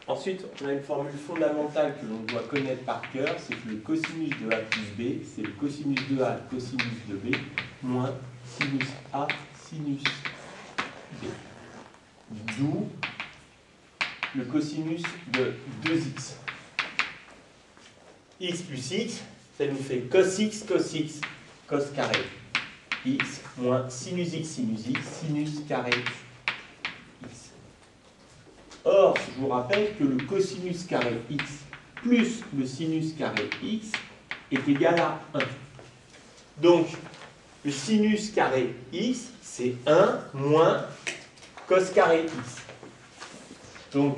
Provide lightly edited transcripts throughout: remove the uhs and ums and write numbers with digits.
Ensuite, on a une formule fondamentale que l'on doit connaître par cœur, c'est que le cosinus de A plus B, c'est le cosinus de A cosinus de B, moins sinus A sinus B. D'où le cosinus de 2x. X plus x, ça nous fait cos x, cos carré x, moins sinus x, sinus carré x. Or, je vous rappelle que le cosinus carré x plus le sinus carré x est égal à 1. Donc, le sinus carré x, c'est 1 moins cos carré x. Donc,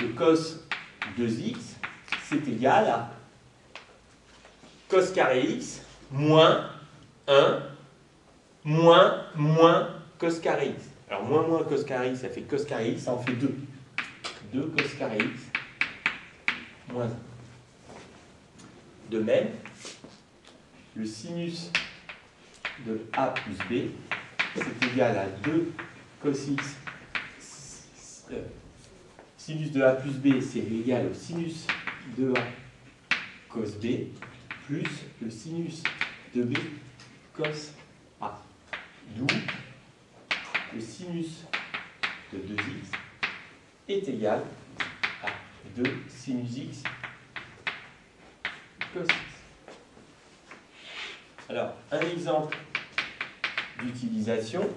le cos 2x, c'est égal à cos carré x moins 1 moins cos carré x. Alors, moins cos carré x, ça fait cos carré x, ça en fait 2. 2 cos carré x moins 1. De même, le sinus de A plus B, c'est égal à 2 cos x. Sinus de A plus B, c'est égal au sinus de A cos B, plus le sinus de B cos A. D'où le sinus de 2x est égal à 2 sinus x cos x. Alors, un exemple d'utilisation,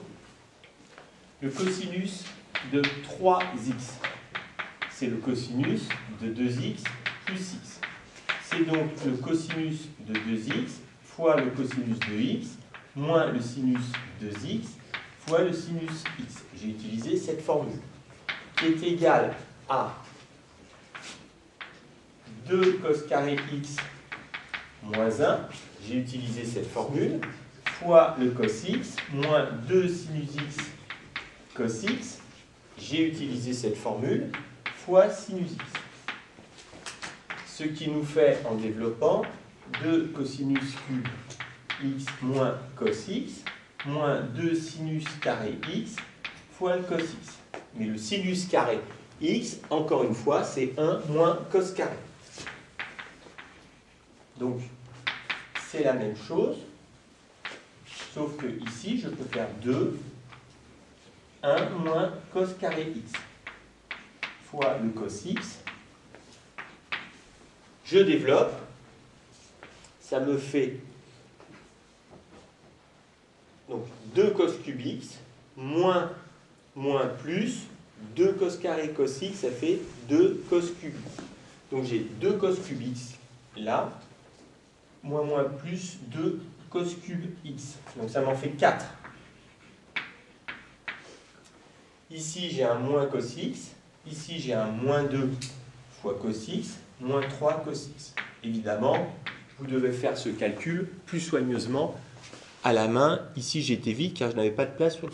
le cosinus de 3x. C'est le cosinus de 2x plus x. C'est donc le cosinus de 2x fois le cosinus de x moins le sinus de 2x fois le sinus x. J'ai utilisé cette formule qui est égale à 2 cos carré x moins 1. J'ai utilisé cette formule fois le cos x moins 2 sinus x cos x. J'ai utilisé cette formule fois sinus x. Ce qui nous fait, en développant, 2 cosinus cube x moins cos x moins 2 sinus carré x fois le cos x. Mais le sinus carré x, encore une fois, c'est 1 moins cos carré. Donc, c'est la même chose, sauf que ici, je peux faire 2, 1 moins cos carré x fois le cos x. Je développe, ça me fait donc 2 cos cube x moins plus 2 cos carré cos x, ça fait 2 cos cube x. Donc j'ai 2 cos cube x là, moins plus 2 cos cube x. Donc ça m'en fait 4. Ici j'ai un moins cos x, ici j'ai un moins 2 fois cos x, moins 3 cos x. Évidemment, vous devez faire ce calcul plus soigneusement à la main. Ici j'étais vite car je n'avais pas de place sur le